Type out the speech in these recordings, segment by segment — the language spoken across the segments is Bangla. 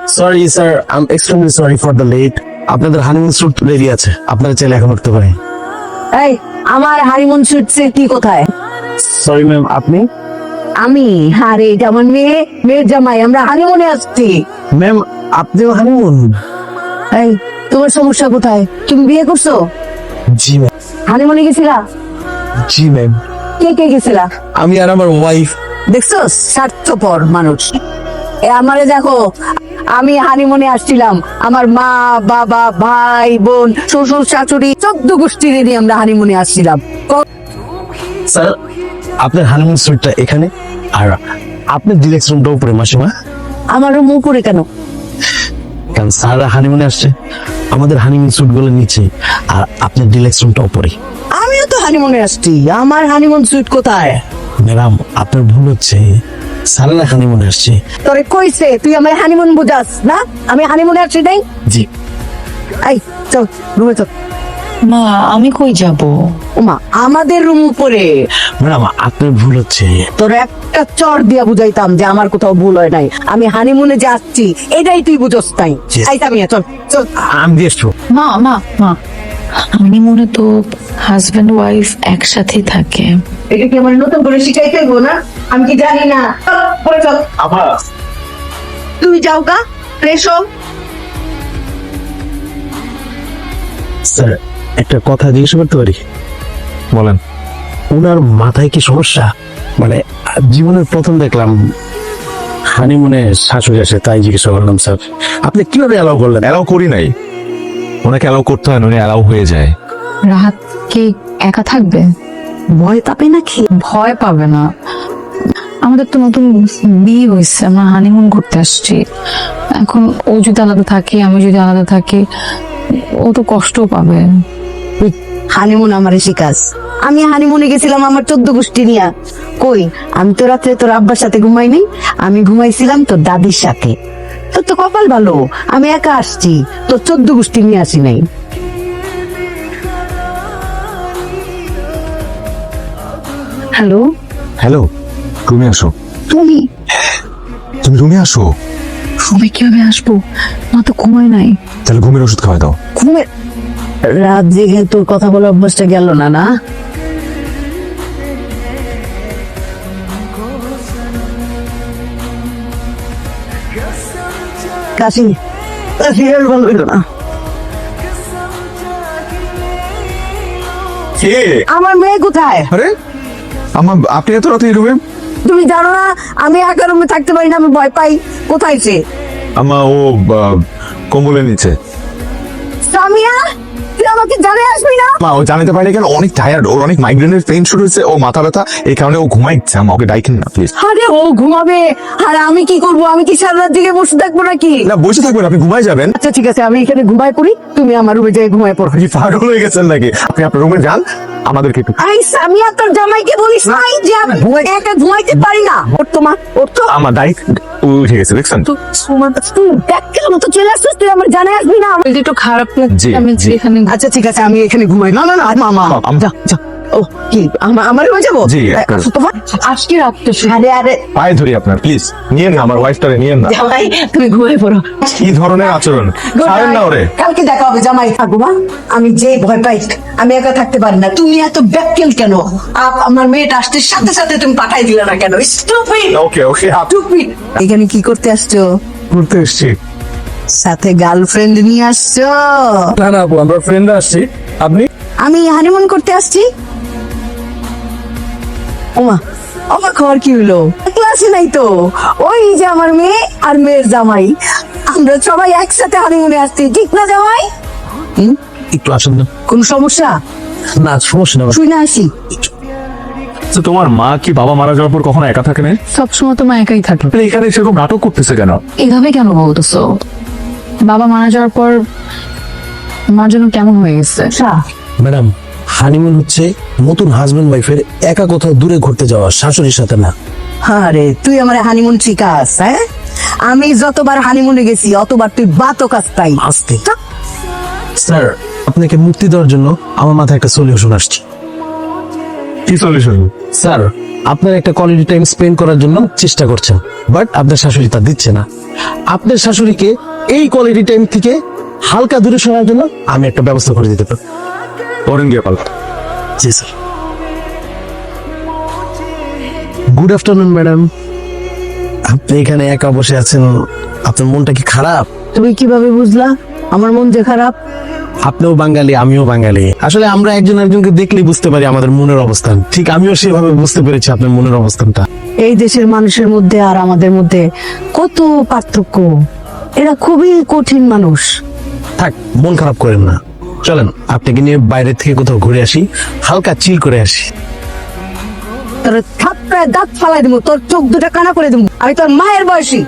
Sorry sir, I am extremely sorry for the late. আপনাদের হানিমুন স্যুট রেডি আছে, আপনারা চাইলে এখন উঠতে পারেন। এই আমার হানিমুন সুটছে কি কোথায়? সরি ম্যাম, আপনি? আমি আরে এটা আমার মেয়ের জামাই, আমরা হানিমুনে আসছি। ম্যাম আপনিও হানিমুন? এই তোমার সমস্যা কোথায়? তুমি বিয়ে করছো? জি ম্যাম। হানিমুনে গেছিলা? জি ম্যাম। কে কে গেছিলা? আমি আর আমার ওয়াইফ। দেখছো স্বার্থপর মানুষ। আমারে দেখো, আমি হানিমুনে আসছিলাম, আমার মা বাবা ভাই বোন শ্বশুর শাশুড়ি 14 গোষ্ঠীর নিয়ে আমরা হানিমুনে আসছিলাম। স্যার আপনার হানিমুন স্যুটটা এখানে, আর আপনার ডিলেক্স রুমটা উপরে মাসিমা। আমার রুম উপরে কেন? কারণ স্যাররা হানিমুনে আসছে, আমাদের হানিমুন স্যুট গুলো নিচে, আর আপনার ডিলেক্স রুমটা উপরে। আমিও তো হানিমুনে আসছি, আমার হানিমুন সুইট কোথায়? ম্যাডাম আপনার ভুল হচ্ছে, স্যাররা হানিমুনে আসছে। তোরে কইছে তুই আমার হানিমুন বুঝাস না? আমি হানিমুনে আসছি নাই। জি। এই চল রুমে চল। মা আমি কই যাব? ওমা আমাদের রুম উপরে। ম্যাডাম আপনার ভুল হচ্ছে। তোর একটা চর দিয়া বুঝাইতাম যে আমার কোথাও ভুল হয় নাই, আমি হানিমুনে যাচ্ছি এটাই তুই বুঝস নাই। Yes. এই সামিয়া চল চল। আমি দিয়ে আসবো। মা মা মা হানিমুনে তো হাজবেন্ড ওয়াইফ একসাথেই থাকে। এটা কি আমার নতুন করে শিখাইতে হইব না? আমি কি জানি না? চল পরে চল। আবার তুই যাও গা, ফ্রেশ হও। স্যার একটা কথা জিজ্ঞেস করতে পারি? বলেন। ওনার মাথায় কি সমস্যা? মানে জীবনের প্রথম দেখলাম হানিমুনে শাশুড়ি আসে, তাই জিজ্ঞেস করলাম স্যার। আপনি কিভাবে অ্যালাউ করলেন? অ্যালাউ করি নাই, ওনাকে অ্যালাউ করতে হয় না, উনি অ্যালাউ হয়ে যায়। রাহাত কি একা থাকবে? ভয় পাবে নাকি? ভয় পাবে না, আমাদের তো নতুন বিয়ে হয়েছে, আমরা হানিমুন করতে আসছি। এখন ও যদি আলাদা থাকে, আমি যদি আলাদা থাকি, ও তো কষ্টও পাবে। হানিমুন আমারে শিখাস? আমি হানিমুনে গেছিলাম আমার 14 গোষ্ঠী নিয়া। কই আমি তো রাত্রে তোর আব্বার সাথে ঘুমাইনি, আমি ঘুমাইছিলাম তোর দাদির সাথে। তোর তো কপাল ভালো, আমি একা আসছি, তোর 14 গোষ্ঠী নিয়ে আসি নাই। হ্যালো, হ্যালো, রুমে আসো। তুমি তুমি রুমে আসো। রুমে কিভাবে আসবো? মা তো ঘুমায় নাই। তাহলে ঘুমের ওষুধ খাওয়াই দাও। ঘুমে রাত জেগে তোর কথা বলার অভ্যাসটা গেল না না? কাশি কাশি আর ভালো হইল না। কে? আমার মেয়ে কোথায়? আরে আপনি এত রাতে এই রুমে? তুমি জানো না আমি একা রুমে থাকতে পারি না, আমি ভয় পাই। কোথায় সে? ও কম্বলের নিচে। সামিয়া তুই আমাকে জানে আসবি না? ও জানাতে পারে কেন? অনেক টায়ার্ড, ওর অনেক মাইগ্রেনের পেইন শুরু হয়েছে, ও মাথা ব্যথা, এই কারণে ও ঘুমাইছে। ওকে ডাইকেন না প্লিজ। আরে ও ঘুমাবে আর আমি কি করব? আমি কি সারা রাত জেগে বসে থাকবো নাকি? না বসে থাকবেন, আপনি ঘুমাই যাবেন। আচ্ছা ঠিক আছে, আমি এখানে ঘুমাই পড়ি, তুমি আমার রুমে যেয়ে ঘুমাই পড়ো। কি পাগল হয়ে গেছেন নাকি? আপনি আপনার রুমে যান, আমাদেরকে একটু। আই সামিয়া তোর জামাইকে বলিস নাই যে আমি একা ঘুমাইতে পারি না। ওর তো মা, ওর তো আমার ডাইক উঠে গেছে, দেখছেন? তুই দেখ কেন মতো চলে আসছিস, তুই আমার জানে আসবি না? যদি একটু খারাপ জি, লাগছে আমি জি। এখানে। আচ্ছা ঠিক আছে, আমি এখানে ঘুমাই। না না না মামা যা যা। ও কি আমার রুমে যাবো? জি, একটা- তোমার আজকে রাখতে আরে আরে পায়ে ধরি আপনার, প্লিজ নিয়েন না আমার ওয়াইফটারে, নিয়েন না। জামাই তুমি ঘুমাই পড়ো। কি ধরনের আচরণ? Good ছাড়েন না night. ওরে। কালকে দেখা হবে জামাই। ঠাকুমা আমি যে ভয় পাই, আমি একা থাকতে পারি না। তুমি এত ব্যাককেল কেন? আমার মেয়েটা আসতে সাথে সাথে তুমি পাঠাই দিলে না কেন? স্টুপিড ওকে ওকে, স্টুপিড। এখানে কি করতে আসছো? ঘুরতে এসছি। সাথে গার্লফ্রেন্ড নিয়ে আসছো? না না আপু, আমরা ফ্রেন্ড আসছি। আপনি? আমি হানিমুন করতে আসছি। ওমা অবাক হওয়ার কি হলো? ক্লাসে নাই তো, ওই যে আমার মেয়ে আর মেয়ের জামাই, আমরা সবাই একসাথে হানিমুনে আসছি, ঠিক না জামাই? একটু আসুন না। কোন সমস্যা? না সমস্যা না। শুই না আসি। তো তোমার মা কি বাবা মারা যাওয়ার পর কখনো একা থাকে না? সবসময় তোমার একাই থাকে। এখানে সেরকম নাটক করতেছে কেন? এভাবে কেন বলতেছো? বাবা মারা যাওয়ার পর মার জন্য কেমন হয়ে গেছে। ম্যাডাম হানিমুন হচ্ছে নতুন হাজবেন্ড ওয়াইফের একা কোথাও দূরে ঘুরতে যাওয়া, শাশুড়ির সাথে না। আরে তুই আমার হানিমুন শিখাস? হ্যাঁ, আমি যতবার হানিমুনে গেছি অতবার তুই বাতো কাজ তাই। আস্তে স্যার, আপনাকে মুক্তি দেওয়ার জন্য আমার মাথায় একটা সলিউশন আসছে। কি সলিউশন? স্যার আপনার একটা কোয়ালিটি টাইম স্পেন্ড করার জন্য চেষ্টা করছেন, বাট আপনার শাশুড়ি তা দিচ্ছে না। আপনার শাশুড়িকে এই কোয়ালিটি টাইম থেকে হালকা দূরে সরানোর জন্য আমি একটা ব্যবস্থা করে দিতে পারি। করেন গিয়ে পাল। জি স্যার। গুড আফটারনুন ম্যাডাম, আপনি এখানে একা বসে আছেন, আপনার মনটা কি খারাপ? তুমি কিভাবে বুঝলা আমার মন যে খারাপ? আপনিও বাঙালি, আমিও বাঙালি, আসলে আমরা একজন একজনকে দেখলেই বুঝতে পারি আমাদের মনের অবস্থান। ঠিক আমিও সেভাবে বুঝতে পেরেছি আপনার মনের অবস্থানটা। এই দেশের মানুষের মধ্যে আর আমাদের মধ্যে কত পার্থক্য। এরা খুবই কঠিন মানুষ। থাক, মন খারাপ করেন না, চলেন আপনাকে নিয়ে বাইরে থেকে কোথাও ঘুরে আসি, হালকা চিল করে আসি। তোর থাপ্পড়ায় দাঁত ফালাই দিব, তোর চোখ দুটা কানা করে দিব। আমি তোর মায়ের বয়সী,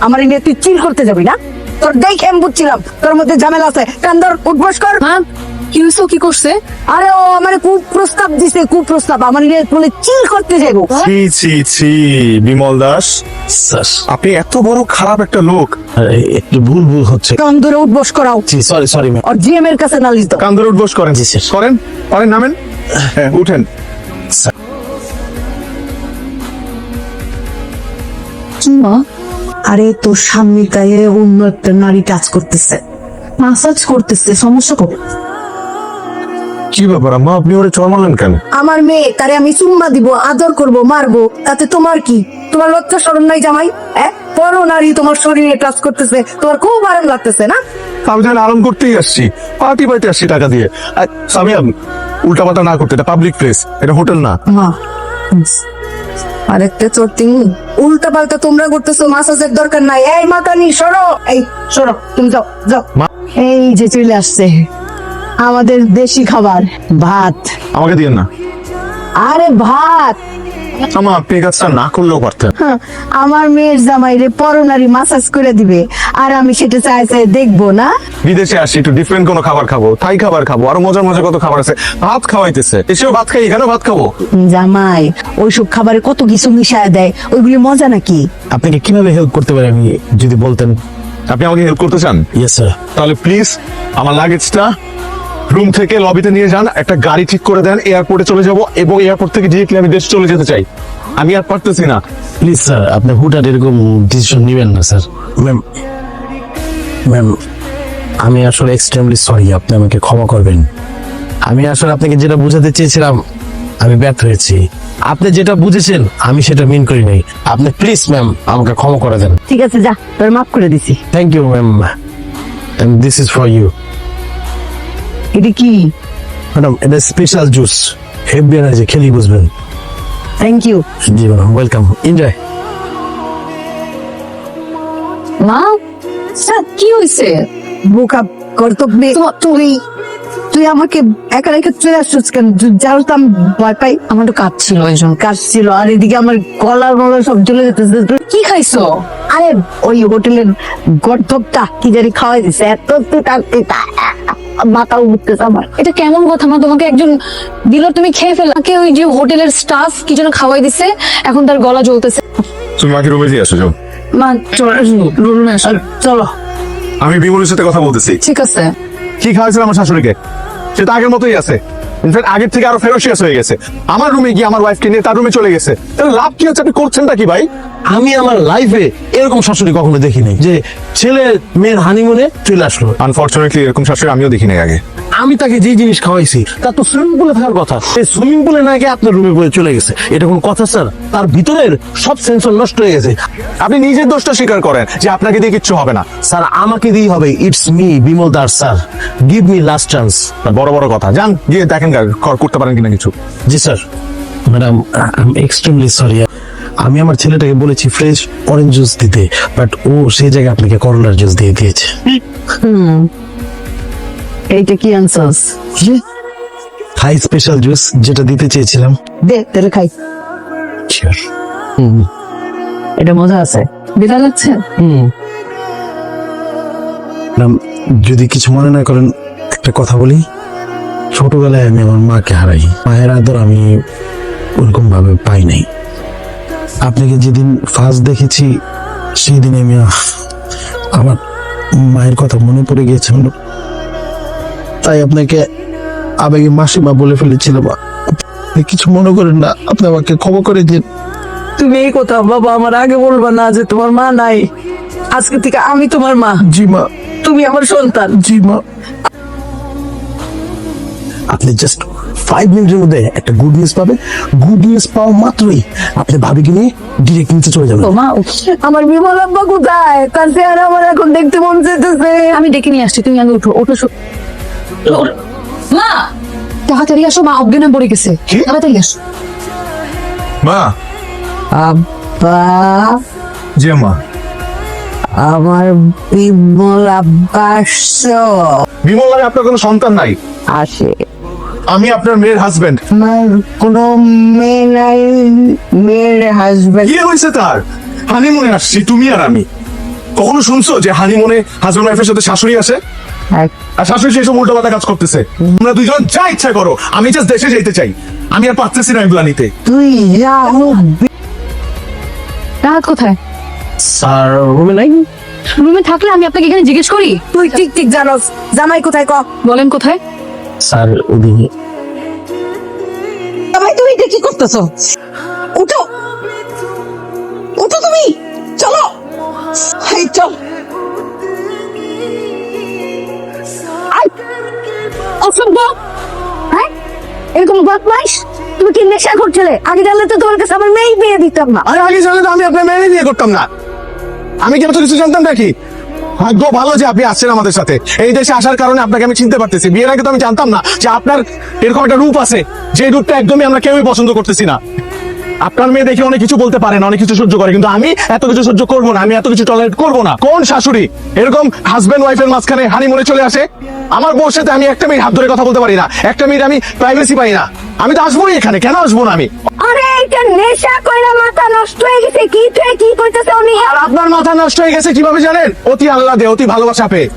আমার নিয়ে তুই চিল করতে যাবি না? তোর দেখে আমি বুঝছিলাম তোর মধ্যে ঝামেলা আছে। কান্দর উঠবস কর। মা কি হয়েছে? ও কি করছে? আরে ও আমার কুপ্রস্তাব দিছে, কুপ্রস্তাব। আমার নিয়ে বলে চিল করতে যাবো। ছি ছি ছি বিমল দাস, স্যার আপনি এত বড় খারাপ একটা লোক। একটু ভুল ভুল হচ্ছে। কান ধরে উঠবস করাও। জি সরি সরি ম্যাম। আর জিএম এর কাছে নালিশ দাও। কান ধরে উঠবস করেন। জি, স্যার। করেন করেন, নামেন। হ্যাঁ উঠেন। কি মা? আরে তোর স্বামীর গায়ে অন্য একটা নারী টাচ করতেছে, মাসাজ করতেছে, সমস্যা কো? কি ব্যাপার আম্মা, আপনি ওরে চড় মারলেন কেন? আমার মেয়ে, তারে আমি চুম্মা দিব, আদর করব, মারবো, তাতে তোমার কি? তোমার লজ্জা শরম নাই জামাই? পর নারী তোমার শরীরে টাচ করতেছে, তোমার খুব আরাম লাগতেছে না? আমি যেন আরাম করতেই আসছি, পার্টি পাইতে আসছি টাকা দিয়ে। সামিয়া, উল্টা পাল্টা না করতে, এটা পাবলিক প্লেস, এটা হোটেল না। আরেকটা চটিং উল্টা পাল্টা তোমরা করতেছো, মাসাজের দরকার নাই। এই মাতানি সরো, এই সরো, তুমি যাও যাও। এই যে চলে আসছে আমাদের দেশি খাবার, ভাত। আমাকে দিয়েন না আরে ভাত। আমা, আপনি এই কাজটা না করলেও পারতেন। হ্যাঁ, আমার মেয়ের জামাই রে পরনারী মাসাজ করে দিবে, আর আমি সেটা চাই চাই দেখবো না? বিদেশে আসি, একটু ডিফারেন্ট কোনো খাবার খাবো, থাই খাবার খাবো, আরো মজার মজার কত খাবার আছে। ভাত খাওয়াইতেছে, এসেও ভাত খাই, এখানেও ভাত খাবো। জামাই ওইসব খাবারে কত কিছু মিশায় দেয়, ওইগুলি মজা নাকি? আপনাকে কিভাবে হেল্প করতে পারি আমি যদি বলতেন? আপনি আমাকে হেল্প করতে চান? Yes sir. তাহলে প্লিজ আমার লাগেজটা রুম থেকে লবিতে নিয়ে যান, একটা গাড়ি ঠিক করে দেন, এয়ারপোর্টে চলে যাব, এবং এয়ারপোর্ট থেকে ডিরেক্টলি আমি দেশ চলে যেতে চাই। আমি আর পারতেছি না। প্লিজ স্যার, আপনি হুটহাট এরকম ডিসিশন নেবেন না স্যার। ম্যাম ম্যাম আমি আসলে এক্সট্রিমলি সরি, আপনি আমাকে ক্ষমা করবেন। আমি আসলে আপনাকে যেটা বোঝাতে চেয়েছিলাম আমি ব্যর্থ হয়েছি। আপনি যেটা বুঝেছেন আমি সেটা মিন করি নাই। আপনি প্লিজ ম্যাম আমাকে ক্ষমা করে দেন। ঠিক আছে, যা, তোর মাফ করে দিছি। Thank you ma'am, and this is for you. এটা কি? ম্যাডাম এটা স্পেশাল জুস, হেভি এনার্জি, খেলি বুঝবেন। Thank you. জি ম্যাডাম, ওয়েলকাম, এনজয়। মা স্যার কি হয়েছে? বোকা কর্তব্যে তুই তুই আমাকে একা রেখে চলে আসছিস কেন? জানতাম ভয় পাই। আমার তো কাজ ছিল এই জন্য। কাজ ছিল, আর এদিকে আমার গলার গলা সব জ্বলে যেতেছে। কি খাইছো? আরে ওই হোটেলের গর্ধবটা কি জানি খাওয়াই দিছে, এত মাথা উঠতেছে আমার। এটা কেমন কথা মা? তোমাকে একজন দিল, তুমি খেয়ে ফেলাকে। ওই যে হোটেলের স্টাফ কি যেন খাওয়াই দিছে, এখন তার গলা জ্বলতেছে। তুমি মাকে রুমে দিয়ে আসো, যাও। মা চলো। আমি বিমলের সাথে কথা বলতেছি। ঠিক আছে। কি খাওয়াইছিল আমার শাশুড়িকে? সেটা আগের মতোই আছে, ইনফ্যাক্ট আগের থেকে আরো ফেরোসিয়াস হয়ে গেছে। আমার রুমে গিয়ে আমার ওয়াইফকে নিয়ে তার রুমে চলে গেছে। তাহলে লাভ কি হচ্ছে? আপনি করছেনটা কি ভাই? আমি আমার লাইফে এরকম শাশুড়ি কখনো দেখিনি যে ছেলে মেয়ের হানিমুনে চলে আসলো। আনফরচুনেটলি এরকম শাশুড়ি আমিও দেখি নাই আগে। আমি তাকে যে জিনিস খাওয়াইছি তার তো সুইমিং পুলে থাকার কথা, এই সুইমিং পুলে না গিয়ে আপনার রুমে বয়ে চলে গেছে। এটা কোন কথা স্যার? তার ভিতরের সব সেন্সর নষ্ট হয়ে গেছে। আপনি নিজের দোষটা স্বীকার করেন যে আপনাকে দিয়ে কিচ্ছু হবে না। স্যার আমাকে দিয়ে হবে, it's me Bimal Das sir, give me last chance. বড় বড় কথা, যান গিয়ে দেখেন করতে পারেন কিনা কিছু। জি sir. Madam I am extremely sorry, আমি আমার ছেলেটাকে বলেছি ফ্রেশ অরেঞ্জ জুস দিতে, বাট ও সেই জায়গায় আপনাকে করলার জুস দিয়ে দিয়েছে। এইটা কি আনসাস? থাই স্পেশাল জুস যেটা দিতে চেয়েছিলাম। দে তোরে খাই। শিওর। এটা মজা আছে। বিদা লাগছে? ম্যাডাম যদি কিছু মনে না করেন একটা কথা বলি। ছোটবেলায় আমি আমার মাকে হারাই, মায়ের আদর আমি ওরকম ভাবে পাই নাই। আপনাকে যেদিন ফার্স্ট দেখেছি সেই দিন আমি আমার মায়ের কথা মনে পড়ে গিয়েছে, তাই আপনাকে আবেগে মাসিমা বলে ফেলেছিলাম। আপনি কিছু মনে করেন না, আপনি আমাকে ক্ষমা করে দিন। তুমি এই কথা বাবা আমার আগে বলবা না যে তোমার মা নাই। আজকে থেকে আমি তোমার মা, জি মা, তুমি আমার সন্তান। জি মা। আপনি জাস্ট 5 মিনিটের মধ্যে একটা গুড নিউজ পাবেন। গুড নিউজ পাওয়া মাত্রই আপনি ভাবিকে নিয়ে ডিরেক্ট নিচে চলে যাবেন। তো মা আমার বিমল আব্বা কোথায়? তার চেহারা আমার এখন দেখতে মন চাইতেছে। আমি ডেকে নিয়ে আসছি, তুমি আগে উঠো ওঠো মা তাড়াতাড়ি আসো, মা অজ্ঞানে পড়ে গেছে, কি? তাড়াতাড়ি আসো। মা। আব্বা, জি মা। আমার বিমল আব্বা আসছো? বিমল নামে আপনার কোনো সন্তান নাই। আসে। আমি আপনার মেয়ের হাজবেন্ড। আমার কোনো মেয়ে নাই, মেয়ের হাজবেন্ড। কি হয়েছে তার? হানিমুনে আসছি তুমি আর আমি। কখনো শুনছো যে হানিমুনে হাজবেন্ড ওয়াইফের সাথে শাশুড়ি আসে? আর শাশুড়ি সেই সব উল্টোপাল্টা কাজ করতেছে। তোমরা দুইজন যা ইচ্ছা করো, আমি জাস্ট দেশে যেতে চাই। আমি আর পারতেছি না এগুলা নিতে। তুই যা। রাহাত কোথায়? স্যার রুমে নাই। রুমে থাকলে আমি আপনাকে এখানে জিজ্ঞেস করি? তুই ঠিক ঠিক জানোস জামাই কোথায়? ক বলেন কোথায়? স্যার ওদিকে। জামাই তুমি এটা কি করতেছো? উঠো, উঠো তুমি, চলো, এই চল। অসভ্য, হ্যাঁ এরকম বদমাইশ। তুমি কি নেশা করছিলে? আগে জানলে তো তোমার কাছে আমার মেয়ে বিয়ে দিতাম না। আরে আগে জানলে তো আমি আপনার মেয়ে বিয়ে করতাম না। আমি কি এত কিছু জানতাম নাকি? ভাগ্য ভালো যে আপনি আসছেন আমাদের সাথে। এই দেশে আসার কারণে আপনাকে আমি চিনতে পারতেছি। বিয়ের আগে তো আমি জানতাম না যে আপনার এরকম একটা রূপ আছে, যে রূপটা একদমই আমরা কেউই পছন্দ করতেছি না। আপনার মেয়ে দেখে অনেক কিছু বলতে পারে না, অনেক কিছু সহ্য করে, কিন্তু আমি এত কিছু সহ্য করবো না, আমি এত কিছু টলারেট করবো না। কোন শাশুড়ি এরকম হাজবেন্ড ওয়াইফের মাঝখানে হানিমুনে চলে আসে? আমার বউর সাথে আমি একটা মিনিট হাত ধরে কথা বলতে পারি না, একটা মিনিট আমি প্রাইভেসি পাই না। আমি তো আসবোই এখানে, কেন আসবো না আমি? আরে এটা নেশা কইরা মাথা নষ্ট হয়ে গেছে। কি তুই কি কইতেছ? উনি আর আপনার মাথা নষ্ট হয়ে গেছে কিভাবে জানেন? অতি আহ্লাদে, অতি ভালোবাসা পেয়ে।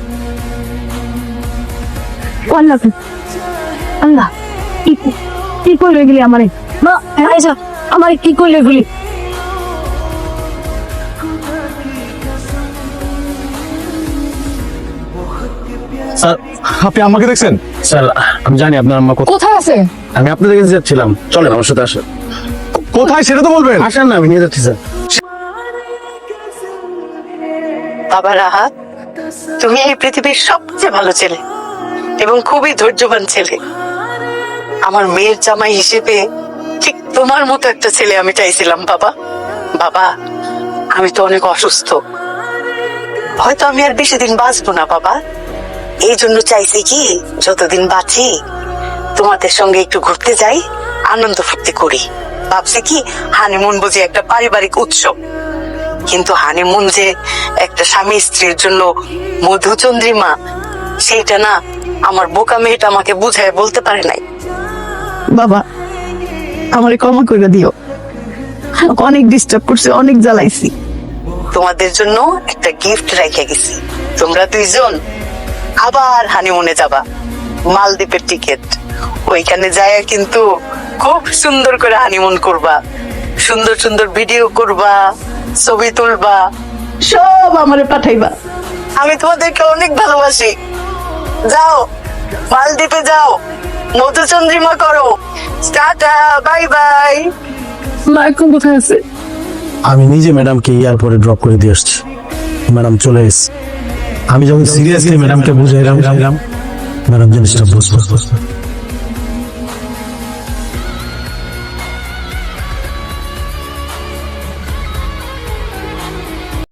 আল্লাহ আল্লাহ, কি করে গেলি আমারে? মা আইসা আমার কি করলে গুলি? স্যার আপনি আমাকে দেখছেন? স্যার আমি জানি আপনার আম্মা কোথায়। কোথায় আছে? আমি আপনাদের কাছে যাচ্ছিলাম, চলেন আমার সাথে আসেন। কোথায় সেটা তো বলবেন। আসেন না, আমি নিয়ে যাচ্ছি স্যার। বাবা রাহাত, তুমি এই পৃথিবীর সবচেয়ে ভালো ছেলে এবং খুবই ধৈর্যবান ছেলে। আমার মেয়ের জামাই হিসেবে ঠিক তোমার মতো একটা ছেলে আমি চাইছিলাম বাবা। বাবা, আমি তো অনেক অসুস্থ, হয়তো আমি আর বেশি দিন বাঁচবো না বাবা। এই জন্য চাইছি কি যতদিন বাঁচি তোমাদের সঙ্গে একটু ঘুরতে যাই, আনন্দ ফুর্তি করি। ভাবছি কি হানিমুন বুঝি একটা পারিবারিক উৎসব, কিন্তু হানিমুন যে একটা স্বামী স্ত্রীর জন্য মধুচন্দ্রিমা, সেইটা না আমার বোকা মেয়েটা আমাকে বুঝায় বলতে পারে নাই। বাবা আমারে ক্ষমা করে দিও, অনেক ডিস্টার্ব করছে, অনেক জ্বালাইছি। তোমাদের জন্য একটা গিফট রেখে গেছি, তোমরা দুইজন আবার হানিমুনে যাবা, মালদ্বীপের টিকিট। ওইখানে যায় কিন্তু খুব সুন্দর করে হানিমুন করবা, সুন্দর সুন্দর ভিডিও করবা, ছবি তুলবা, সব আমারে পাঠাইবা। আমি তোমাদেরকে অনেক ভালোবাসি। যাও মালদ্বীপে যাও, মধুচন্দ্রিমা করো। Tata, bye bye. মা এখন কোথায় আছে? আমি নিজে ম্যাডামকে এয়ারপোর্টে ড্রপ করে দিয়ে আসছি। ম্যাডাম চলে এসেছে। আমি যখন সিরিয়াসলি ম্যাডামকে বুঝাইলাম, ম্যাডাম জিনিসটা বুঝতে